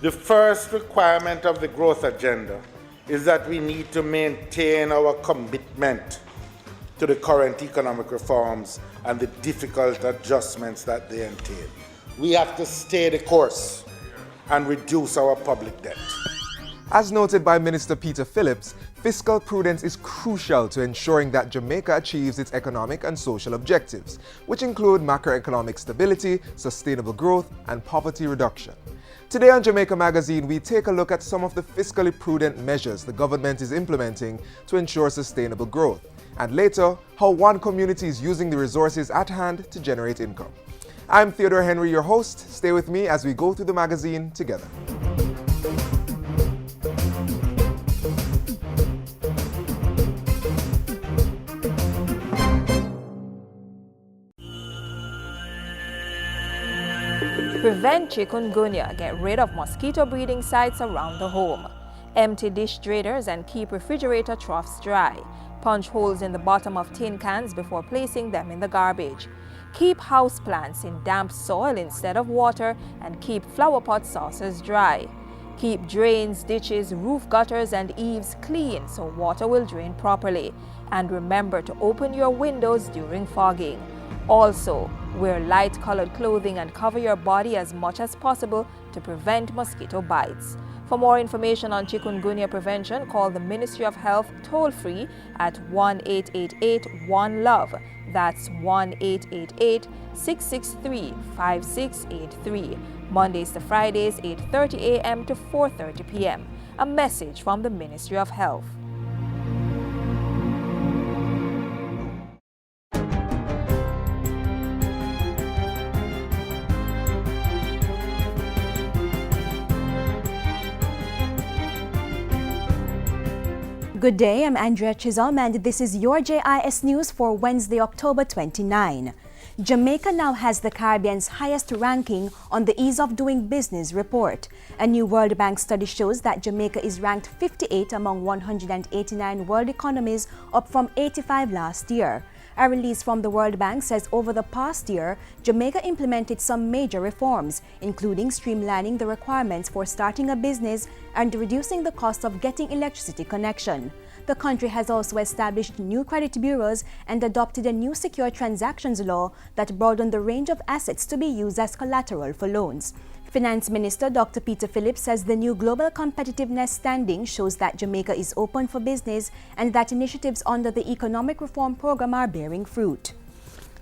The first requirement of the growth agenda is that we need to maintain our commitment to the current economic reforms and the difficult adjustments that they entail. We have to stay the course and reduce our public debt. As noted by Minister Peter Phillips, fiscal prudence is crucial to ensuring that Jamaica achieves its economic and social objectives, which include macroeconomic stability, sustainable growth, and poverty reduction. Today on Jamaica Magazine, we take a look at some of the fiscally prudent measures the government is implementing to ensure sustainable growth, and later, how one community is using the resources at hand to generate income. I'm Theodore Henry, your host. Stay with me as we go through the magazine together. Prevent chikungunya, get rid of mosquito breeding sites around the home. Empty dish drainers and keep refrigerator troughs dry. Punch holes in the bottom of tin cans before placing them in the garbage. Keep houseplants in damp soil instead of water and keep flowerpot saucers dry. Keep drains, ditches, roof gutters and eaves clean so water will drain properly. And remember to open your windows during fogging. Also, wear light-colored clothing and cover your body as much as possible to prevent mosquito bites. For more information on chikungunya prevention, call the Ministry of Health toll-free at 1-888-1-LOVE. That's 1-888-663-5683. Mondays to Fridays, 8:30 a.m. to 4:30 p.m. A message from the Ministry of Health. Good day, I'm Andrea Chisholm and this is your JIS News for Wednesday, October 29. Jamaica now has the Caribbean's highest ranking on the Ease of Doing Business report. A new World Bank study shows that Jamaica is ranked 58 among 189 world economies, up from 85 last year. A release from the World Bank says over the past year, Jamaica implemented some major reforms, including streamlining the requirements for starting a business and reducing the cost of getting electricity connection. The country has also established new credit bureaus and adopted a new secure transactions law that broadened the range of assets to be used as collateral for loans. Finance Minister Dr. Peter Phillips says the new global competitiveness standing shows that Jamaica is open for business and that initiatives under the economic reform program are bearing fruit.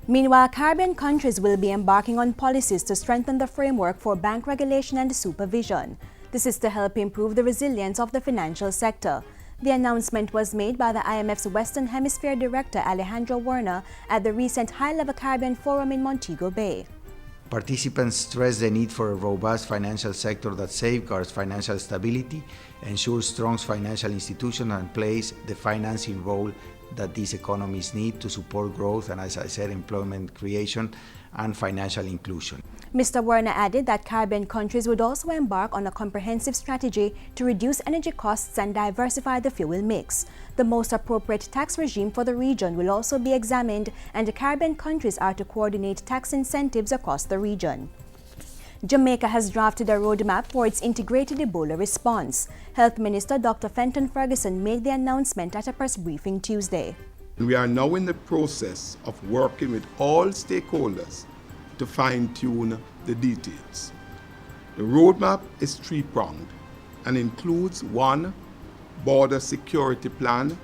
Meanwhile, Caribbean countries will be embarking on policies to strengthen the framework for bank regulation and supervision. This is to help improve the resilience of the financial sector. The announcement was made by the IMF's Western Hemisphere Director Alejandro Werner at the recent High-Level Caribbean Forum in Montego Bay. Participants stressed the need for a robust financial sector that safeguards financial stability, ensures strong financial institutions, and plays the financing role that these economies need to support growth and, as I said, employment creation and financial inclusion. Mr. Werner added that Caribbean countries would also embark on a comprehensive strategy to reduce energy costs and diversify the fuel mix. The most appropriate tax regime for the region will also be examined, and the Caribbean countries are to coordinate tax incentives across the region. Jamaica has drafted a roadmap for its integrated Ebola response. Health Minister Dr. Fenton Ferguson made the announcement at a press briefing Tuesday. We are now in the process of working with all stakeholders to fine-tune the details. The roadmap is three-pronged and includes 1. Border security plan,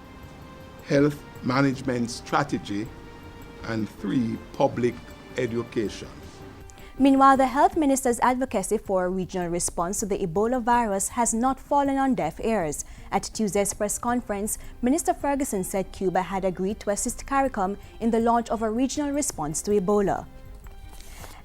health management strategy, and 3. Public education. Meanwhile, the health minister's advocacy for a regional response to the Ebola virus has not fallen on deaf ears. At Tuesday's press conference, Minister Ferguson said Cuba had agreed to assist CARICOM in the launch of a regional response to Ebola.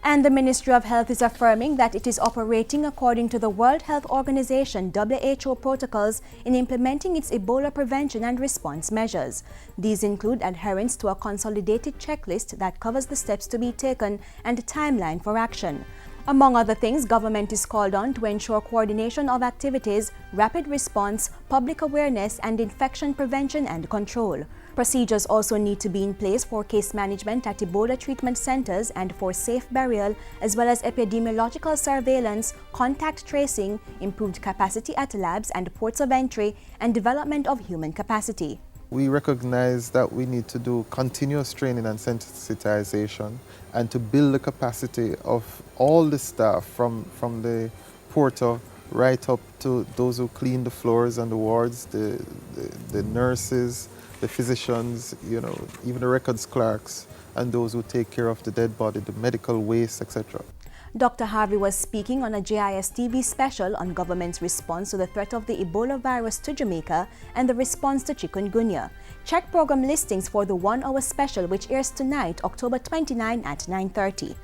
And the Ministry of Health is affirming that it is operating according to the World Health Organization WHO protocols in implementing its Ebola prevention and response measures. These include adherence to a consolidated checklist that covers the steps to be taken and a timeline for action. Among other things, government is called on to ensure coordination of activities, rapid response, public awareness, and infection prevention and control. Procedures also need to be in place for case management at Ebola treatment centers and for safe burial, as well as epidemiological surveillance, contact tracing, improved capacity at labs and ports of entry, and development of human capacity. We recognize that we need to do continuous training and sensitization and to build the capacity of all the staff from the porter right up to those who clean the floors and the wards, the nurses, the physicians, even the records clerks, and those who take care of the dead body, the medical waste, etc. Dr. Harvey was speaking on a JIS TV special on government's response to the threat of the Ebola virus to Jamaica and the response to chikungunya. Check program listings for the 1-hour special, which airs tonight, October 29 at 9:30.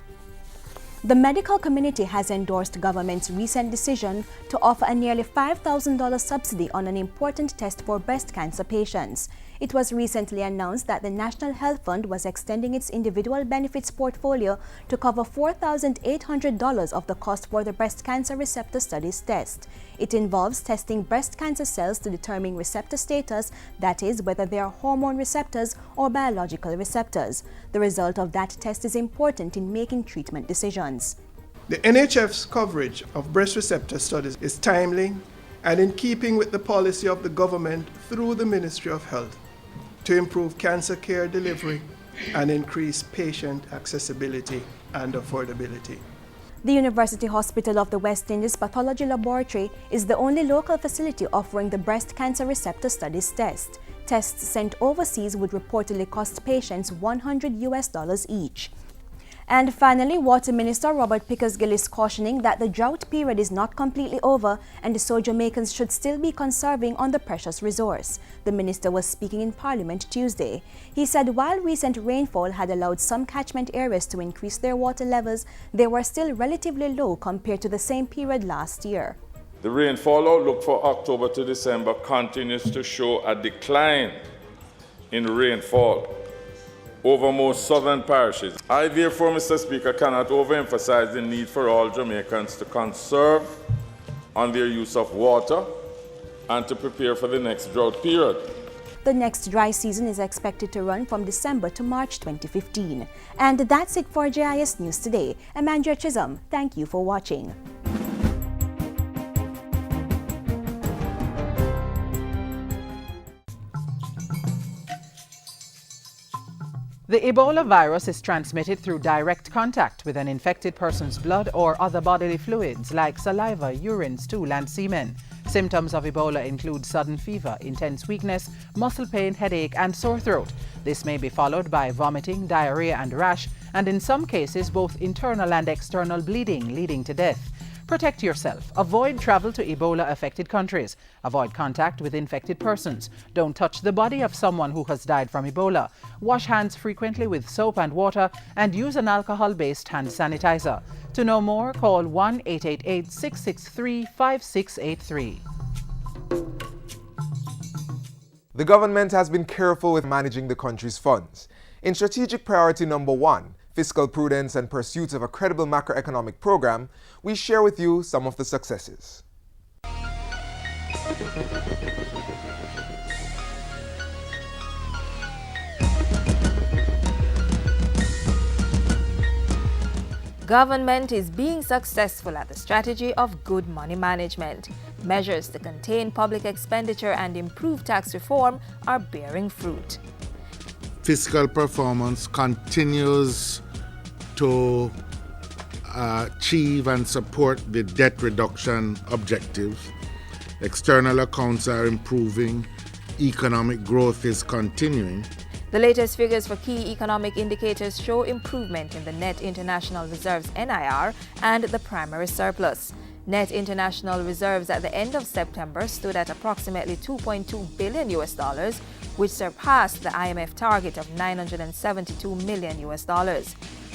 The medical community has endorsed government's recent decision to offer a nearly $5,000 subsidy on an important test for breast cancer patients. It was recently announced that the National Health Fund was extending its individual benefits portfolio to cover $4,800 of the cost for the breast cancer receptor studies test. It involves testing breast cancer cells to determine receptor status, that is, whether they are hormone receptors or biological receptors. The result of that test is important in making treatment decisions. The NHF's coverage of breast receptor studies is timely and in keeping with the policy of the government through the Ministry of Health to improve cancer care delivery and increase patient accessibility and affordability. The University Hospital of the West Indies Pathology Laboratory is the only local facility offering the breast cancer receptor studies test. Tests sent overseas would reportedly cost patients $100 each. And finally, Water Minister Robert Pickersgill is cautioning that the drought period is not completely over, and so Jamaicans should still be conserving on the precious resource. The minister was speaking in Parliament Tuesday. He said while recent rainfall had allowed some catchment areas to increase their water levels, they were still relatively low compared to the same period last year. The rainfall outlook for October to December continues to show a decline in rainfall over most southern parishes. I therefore, Mr. Speaker, cannot overemphasize the need for all Jamaicans to conserve on their use of water and to prepare for the next drought period. The next dry season is expected to run from December to March 2015. And that's it for JIS News Today. I'm Andrea Chisholm. Thank you for watching. The Ebola virus is transmitted through direct contact with an infected person's blood or other bodily fluids like saliva, urine, stool, and semen. Symptoms of Ebola include sudden fever, intense weakness, muscle pain, headache, and sore throat. This may be followed by vomiting, diarrhea, and rash, and in some cases both internal and external bleeding, leading to death. Protect yourself. Avoid travel to Ebola-affected countries. Avoid contact with infected persons. Don't touch the body of someone who has died from Ebola. Wash hands frequently with soap and water and use an alcohol-based hand sanitizer. To know more, call 1-888-663-5683. The government has been careful with managing the country's funds. In strategic priority number 1, fiscal prudence and pursuit of a credible macroeconomic program, we share with you some of the successes. Government is being successful at the strategy of good money management. Measures to contain public expenditure and improve tax reform are bearing fruit. Fiscal performance continues to achieve and support the debt reduction objectives. External accounts are improving. Economic growth is continuing. The latest figures for key economic indicators show improvement in the net international reserves (NIR) and the primary surplus. Net international reserves at the end of September stood at approximately $2.2 billion, which surpassed the IMF target of $972 million.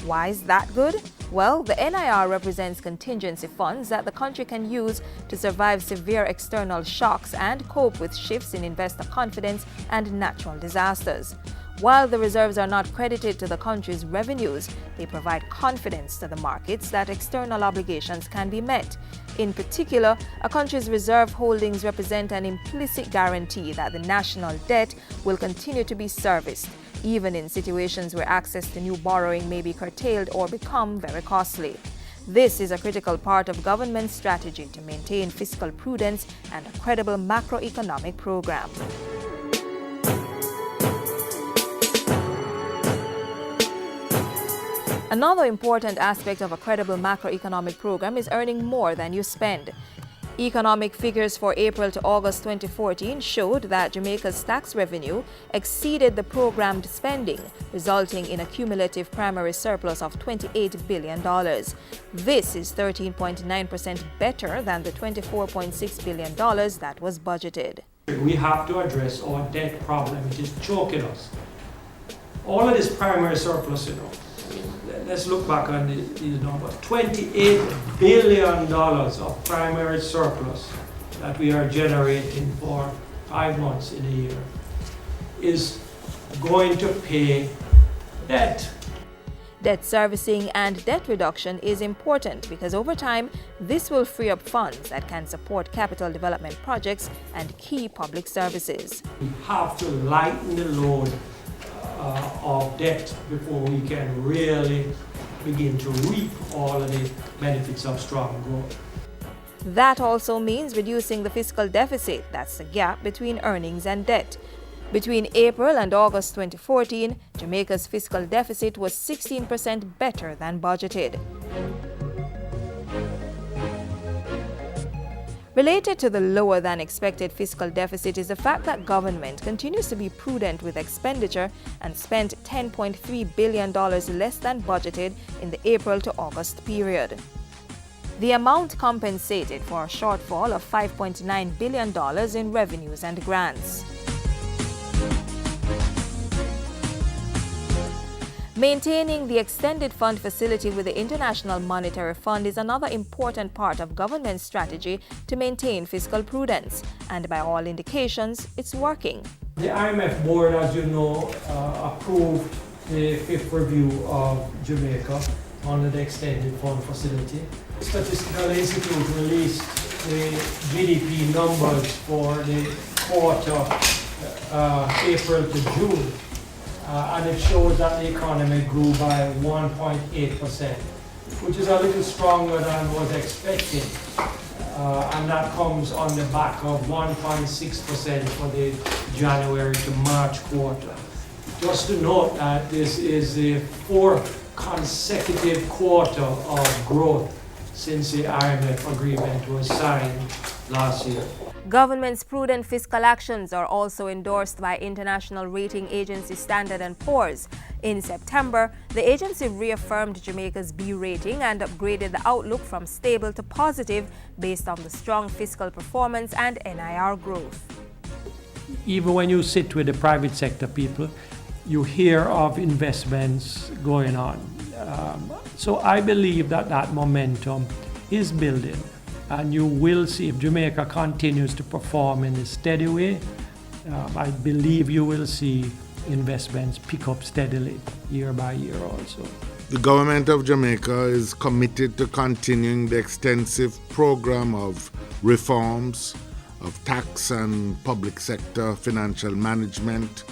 Why is that good? Well, the NIR represents contingency funds that the country can use to survive severe external shocks and cope with shifts in investor confidence and natural disasters. While the reserves are not credited to the country's revenues, they provide confidence to the markets that external obligations can be met. In particular, a country's reserve holdings represent an implicit guarantee that the national debt will continue to be serviced, even in situations where access to new borrowing may be curtailed or become very costly. This is a critical part of government's strategy to maintain fiscal prudence and a credible macroeconomic program. Another important aspect of a credible macroeconomic program is earning more than you spend. Economic figures for April to August 2014 showed that Jamaica's tax revenue exceeded the programmed spending, resulting in a cumulative primary surplus of $28 billion. This is 13.9% better than the $24.6 billion that was budgeted. We have to address our debt problem, which is choking us. All of this primary surplus, let's look back on these numbers. $28 billion of primary surplus that we are generating for 5 months in a year is going to pay debt. Debt servicing and debt reduction is important because over time, this will free up funds that can support capital development projects and key public services. We have to lighten the load of debt before we can really begin to reap all of the benefits of strong growth. That also means reducing the fiscal deficit, that's the gap between earnings and debt. Between April and August 2014, Jamaica's fiscal deficit was 16% better than budgeted. Related to the lower than expected fiscal deficit is the fact that government continues to be prudent with expenditure and spent $10.3 billion less than budgeted in the April to August period. The amount compensated for a shortfall of $5.9 billion in revenues and grants. Maintaining the extended fund facility with the International Monetary Fund is another important part of government's strategy to maintain fiscal prudence, and by all indications, it's working. The IMF board, as you know, approved the 5th review of Jamaica under the extended fund facility. The Statistical Institute released the GDP numbers for the quarter April to June. And it shows that the economy grew by 1.8%, which is a little stronger than was expected. And that comes on the back of 1.6% for the January to March quarter. Just to note that this is the 4th consecutive quarter of growth since the IMF agreement was signed last year. Government's prudent fiscal actions are also endorsed by international rating agency Standard & Poor's. In September, the agency reaffirmed Jamaica's B rating and upgraded the outlook from stable to positive based on the strong fiscal performance and NIR growth. Even when you sit with the private sector people, you hear of investments going on. So I believe that that momentum is building. And you will see, if Jamaica continues to perform in a steady way, I believe you will see investments pick up steadily year by year also. The government of Jamaica is committed to continuing the extensive program of reforms, of tax and public sector financial management,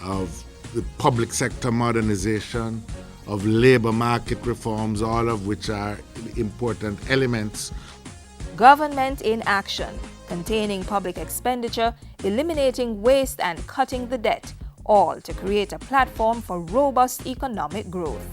of the public sector modernization, of labor market reforms, all of which are important elements. Government in action, containing public expenditure, eliminating waste and cutting the debt, all to create a platform for robust economic growth.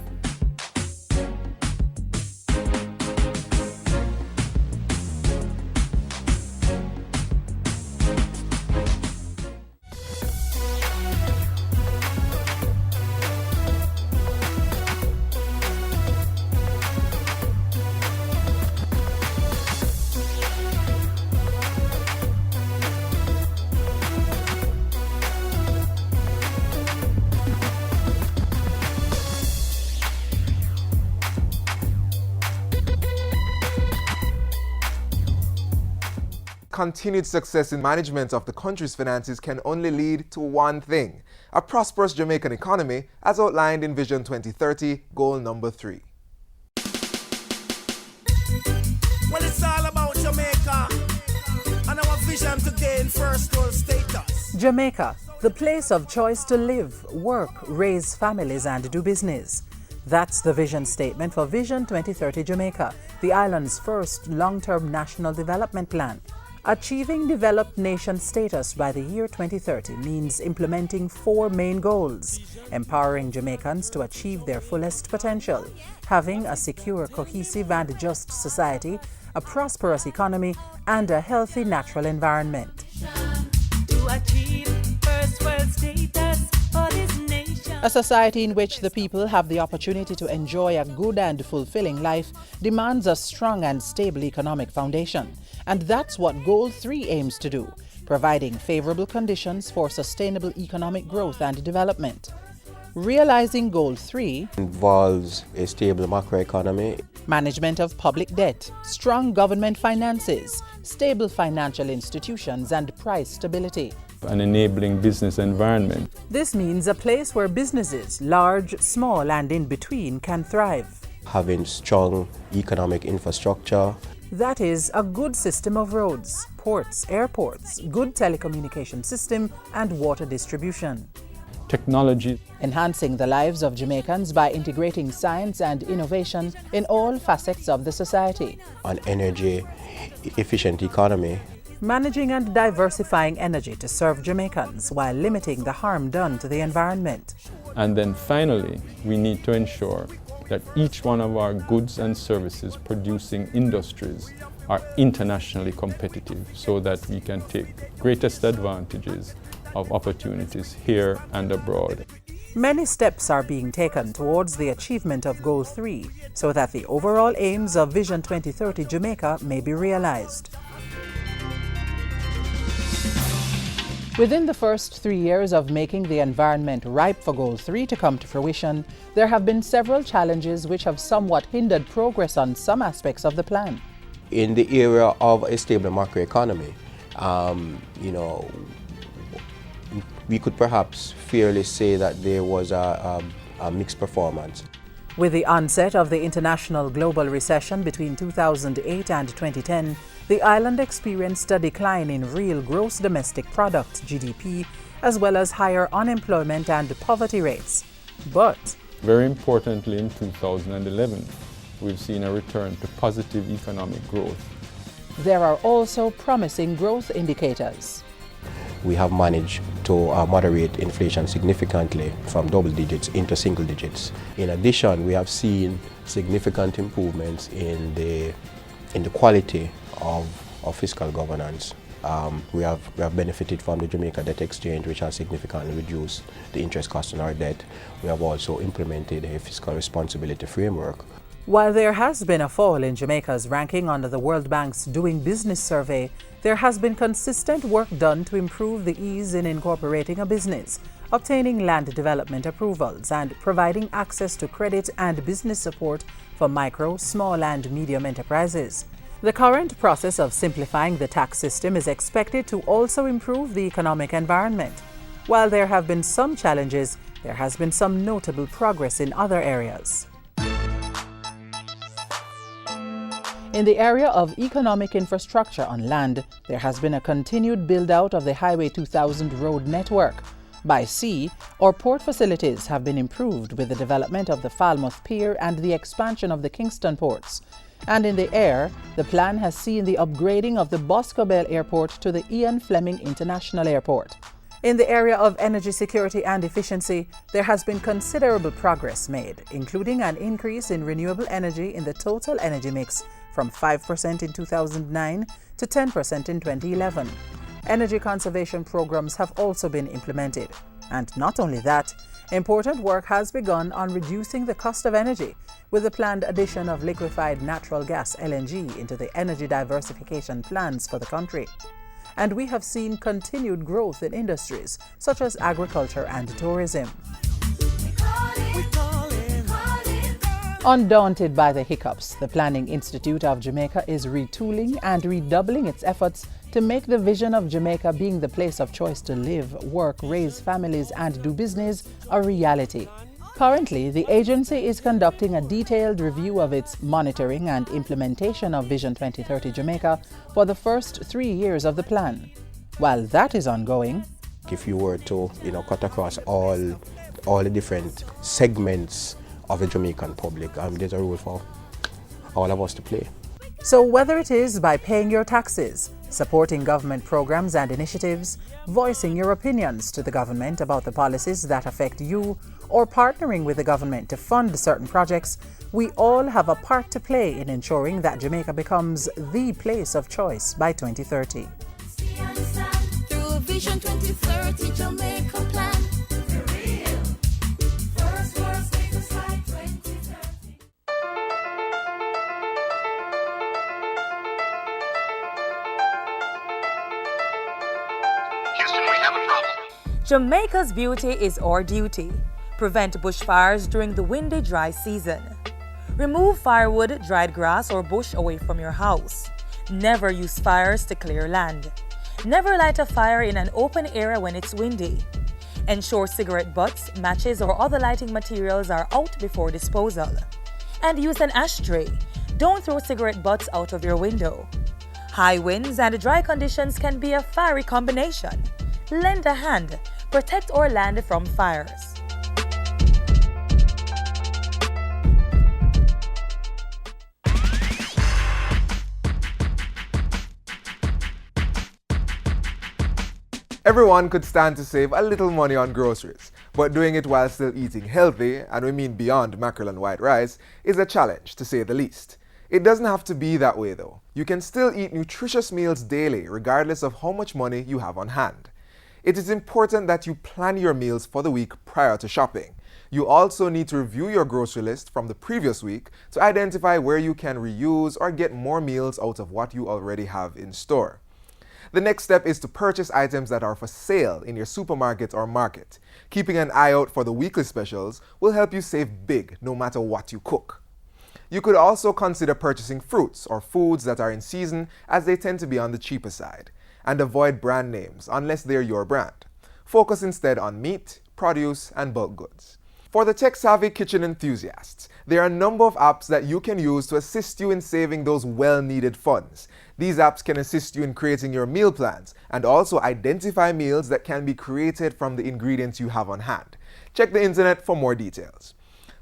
continued success in management of the country's finances can only lead to one thing: a prosperous Jamaican economy, as outlined in Vision 2030, goal number 3. Well, it's all about Jamaica and our vision to gain first world status. Jamaica, the place of choice to live, work, raise families and do business. That's the vision statement for Vision 2030 Jamaica, the island's first long-term national development plan. Achieving developed nation status by the year 2030 means implementing 4 main goals: empowering Jamaicans to achieve their fullest potential, having a secure, cohesive and just society, a prosperous economy, and a healthy natural environment. To achieve first world status for this nation. A society in which the people have the opportunity to enjoy a good and fulfilling life demands a strong and stable economic foundation. And that's what Goal 3 aims to do, providing favorable conditions for sustainable economic growth and development. Realizing Goal 3 involves a stable macroeconomy, management of public debt, strong government finances, stable financial institutions, and price stability. An enabling business environment. This means a place where businesses, large, small, and in between, can thrive. Having strong economic infrastructure. That is, a good system of roads, ports, airports, good telecommunication system, and water distribution. Technology. Enhancing the lives of Jamaicans by integrating science and innovation in all facets of the society. An energy-efficient economy. Managing and diversifying energy to serve Jamaicans while limiting the harm done to the environment. And then finally, we need to ensure that each one of our goods and services producing industries are internationally competitive so that we can take greatest advantages of opportunities here and abroad. Many steps are being taken towards the achievement of Goal 3 so that the overall aims of Vision 2030 Jamaica may be realized. Within the first 3 years of making the environment ripe for Goal 3 to come to fruition, there have been several challenges which have somewhat hindered progress on some aspects of the plan. In the area of a stable macroeconomy, we could perhaps fairly say that there was a mixed performance. With the onset of the international global recession between 2008 and 2010, the island experienced a decline in real gross domestic product, GDP, as well as higher unemployment and poverty rates. But very importantly, in 2011, we've seen a return to positive economic growth. There are also promising growth indicators. We have managed to moderate inflation significantly from double digits into single digits. In addition, we have seen significant improvements in the quality of fiscal governance. We have benefited from the Jamaica debt exchange, which has significantly reduced the interest cost on our debt. We have also implemented a fiscal responsibility framework. While there has been a fall in Jamaica's ranking under the World Bank's Doing Business survey, there has been consistent work done to improve the ease in incorporating a business, obtaining land development approvals, and providing access to credit and business support for micro, small, and medium enterprises. The current process of simplifying the tax system is expected to also improve the economic environment. While there have been some challenges, there has been some notable progress in other areas. In the area of economic infrastructure on land, there has been a continued build-out of the Highway 2000 road network. By sea, our port facilities have been improved with the development of the Falmouth Pier and the expansion of the Kingston ports. And in the air, the plan has seen the upgrading of the Boscobel Airport to the Ian Fleming International Airport. In the area of energy security and efficiency, there has been considerable progress made, including an increase in renewable energy in the total energy mix from 5% in 2009 to 10% in 2011. Energy conservation programs have also been implemented. And not only that, important work has begun on reducing the cost of energy with the planned addition of liquefied natural gas LNG into the energy diversification plans for the country. And we have seen continued growth in industries such as agriculture and tourism. Undaunted by the hiccups, the Planning Institute of Jamaica is retooling and redoubling its efforts to to make the vision of Jamaica being the place of choice to live, work, raise families, and do business a reality. Currently, the agency is conducting a detailed review of its monitoring and implementation of Vision 2030 Jamaica for the first 3 years of the plan. While that is ongoing, if you were to cut across all the different segments of the Jamaican public, there's a role for all of us to play. So whether it is by paying your taxes, supporting government programs and initiatives, voicing your opinions to the government about the policies that affect you, or partnering with the government to fund certain projects, we all have a part to play in ensuring that Jamaica becomes the place of choice by 2030. Through Vision 2030 Jamaica plan. For real. First world status like 2030. Houston, we have a problem. Jamaica's beauty is our duty. Prevent bushfires during the windy, dry season. Remove firewood, dried grass, or bush away from your house. Never use fires to clear land. Never light a fire in an open area when it's windy. Ensure cigarette butts, matches, or other lighting materials are out before disposal. And use an ashtray. Don't throw cigarette butts out of your window. High winds and dry conditions can be a fiery combination. Lend a hand. Protect our land from fires. Everyone could stand to save a little money on groceries, but doing it while still eating healthy, and we mean beyond mackerel and white rice, is a challenge to say the least. It doesn't have to be that way though. You can still eat nutritious meals daily regardless of how much money you have on hand. It is important that you plan your meals for the week prior to shopping. You also need to review your grocery list from the previous week to identify where you can reuse or get more meals out of what you already have in store. The next step is to purchase items that are for sale in your supermarket or market. Keeping an eye out for the weekly specials will help you save big no matter what you cook. You could also consider purchasing fruits or foods that are in season, as they tend to be on the cheaper side. And avoid brand names unless they're your brand. Focus instead on meat, produce, and bulk goods. For the tech-savvy kitchen enthusiasts, there are a number of apps that you can use to assist you in saving those well-needed funds. These apps can assist you in creating your meal plans and also identify meals that can be created from the ingredients you have on hand. Check the internet for more details.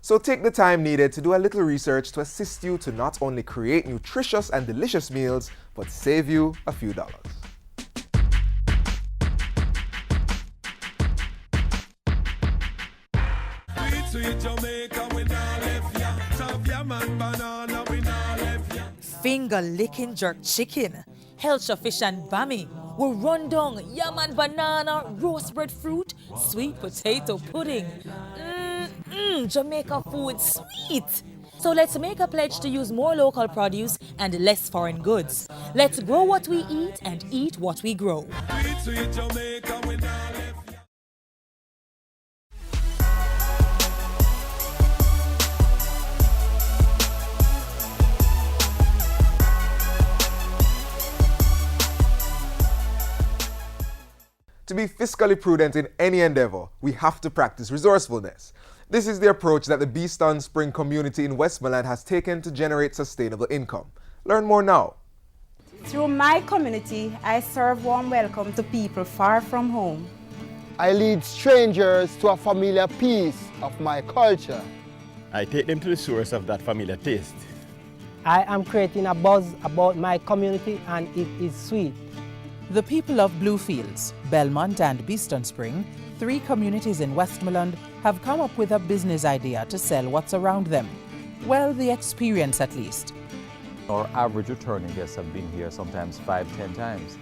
So take the time needed to do a little research to assist you to not only create nutritious and delicious meals, but save you a few dollars. Finger-licking jerk chicken, Helcher fish and bami, we run down yam and banana, roast breadfruit, sweet potato pudding. Jamaica food sweet. So let's make a pledge to use more local produce and less foreign goods. Let's grow what we eat and eat what we grow. To be fiscally prudent in any endeavor, we have to practice resourcefulness. This is the approach that the Beeston Spring community in Westmoreland has taken to generate sustainable income. Learn more now. Through my community, I serve warm welcome to people far from home. I lead strangers to a familiar piece of my culture. I take them to the source of that familiar taste. I am creating a buzz about my community, and it is sweet. The people of Bluefields, Belmont and Beeston Spring, 3 communities in Westmoreland, have come up with a business idea to sell what's around them. Well, the experience at least. Our average returning guests have been here sometimes 5-10 times.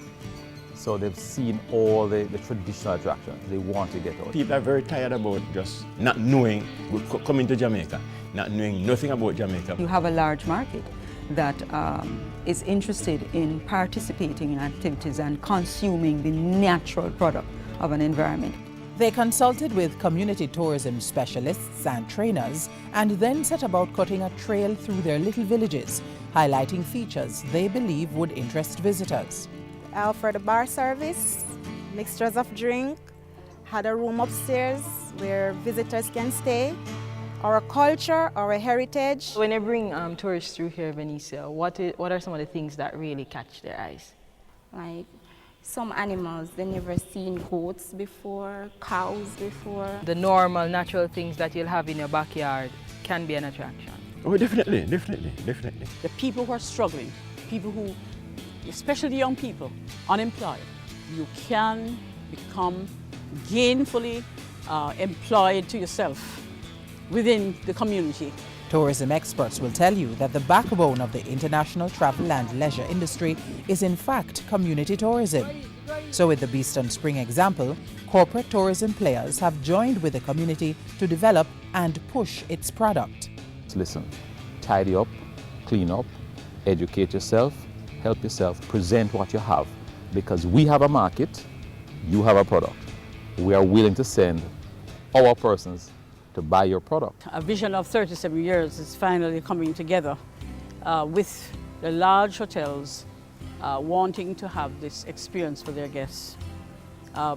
So they've seen all the traditional attractions. They want to get out. People are very tired about just not knowing, coming to Jamaica, not knowing nothing about Jamaica. You have a large market that is interested in participating in activities and consuming the natural product of an environment. They consulted with community tourism specialists and trainers and then set about cutting a trail through their little villages, highlighting features they believe would interest visitors. I offered a bar service, mixtures of drink, had a room upstairs where visitors can stay. Our culture, our heritage. When you bring tourists through here, Benicia, what are some of the things that really catch their eyes? Like some animals, they never seen goats before, cows before. The normal, natural things that you'll have in your backyard can be an attraction. Oh, definitely. The people who are struggling, people who, especially young people, unemployed, you can become gainfully employed to yourself within the community. Tourism experts will tell you that the backbone of the international travel and leisure industry is in fact community tourism. So with the Beeston Spring example, corporate tourism players have joined with the community to develop and push its product. Listen, tidy up, clean up, educate yourself, help yourself, present what you have, because we have a market, you have a product. We are willing to send our persons to buy your product. A vision of 37 years is finally coming together with the large hotels wanting to have this experience for their guests,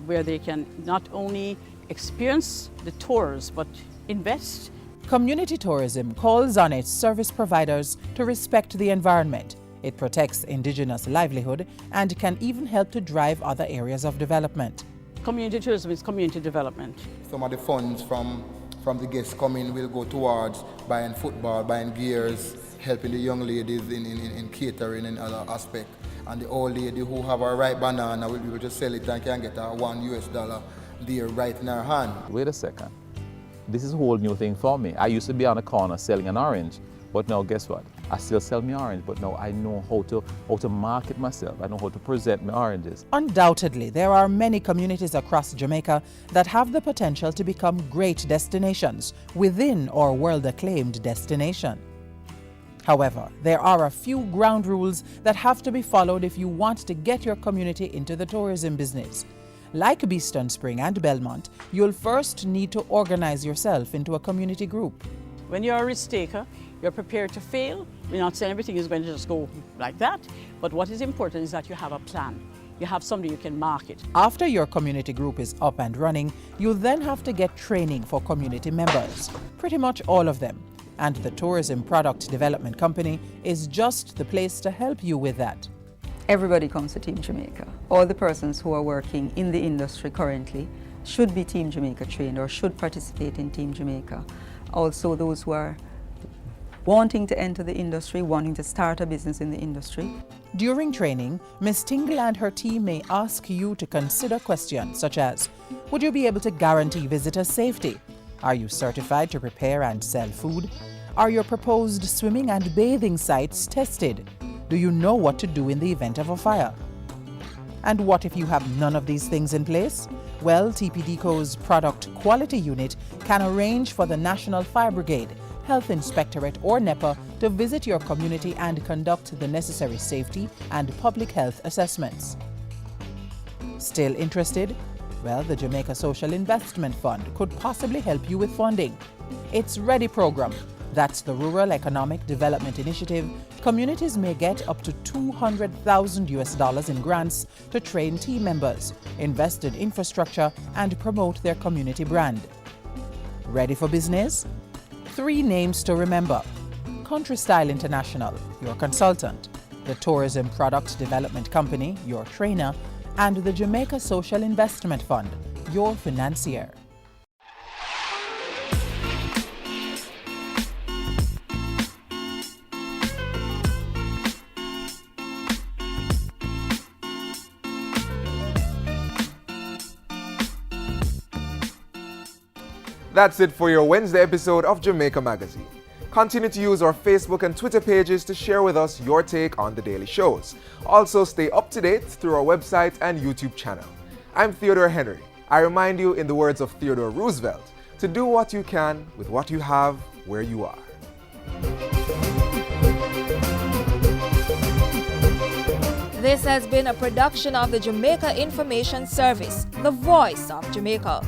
where they can not only experience the tours but invest. Community tourism calls on its service providers to respect the environment. It protects indigenous livelihood and can even help to drive other areas of development. Community tourism is community development. Some of the funds from the guests coming will go towards buying football, buying gears, helping the young ladies in catering and other aspects. And the old lady who have a ripe banana will be able to sell it and can get a $1 there right in her hand. Wait a second. This is a whole new thing for me. I used to be on a corner selling an orange, but now guess what? I still sell my orange, but now I know how to market myself. I know how to present my oranges. Undoubtedly, there are many communities across Jamaica that have the potential to become great destinations within our world-acclaimed destination. However, there are a few ground rules that have to be followed if you want to get your community into the tourism business. Like Beeston Spring and Belmont, you'll first need to organize yourself into a community group. When you're a risk taker, you're prepared to fail. We're not saying everything is going to just go like that, but what is important is that you have a plan. You have something you can market. After your community group is up and running, you'll then have to get training for community members, pretty much all of them. And the Tourism Product Development Company is just the place to help you with that. Everybody comes to Team Jamaica. All the persons who are working in the industry currently should be Team Jamaica trained or should participate in Team Jamaica. Also those who are wanting to enter the industry, wanting to start a business in the industry. During training, Ms. Tingle and her team may ask you to consider questions such as, would you be able to guarantee visitor safety? Are you certified to prepare and sell food? Are your proposed swimming and bathing sites tested? Do you know what to do in the event of a fire? And what if you have none of these things in place? Well, TPDCO's Product Quality Unit can arrange for the National Fire Brigade, Health Inspectorate or NEPA to visit your community and conduct the necessary safety and public health assessments. Still interested? Well, the Jamaica Social Investment Fund could possibly help you with funding. Its READY program, that's the Rural Economic Development Initiative, communities may get up to $200,000 in grants to train team members, invest in infrastructure, and promote their community brand. Ready for business? 3 names to remember. Country Style International, your consultant, the Tourism Product Development Company, your trainer, and the Jamaica Social Investment Fund, your financier. That's it for your Wednesday episode of Jamaica Magazine. Continue to use our Facebook and Twitter pages to share with us your take on the daily shows. Also, stay up to date through our website and YouTube channel. I'm Theodore Henry. I remind you, in the words of Theodore Roosevelt, to do what you can with what you have where you are. This has been a production of the Jamaica Information Service, the voice of Jamaica.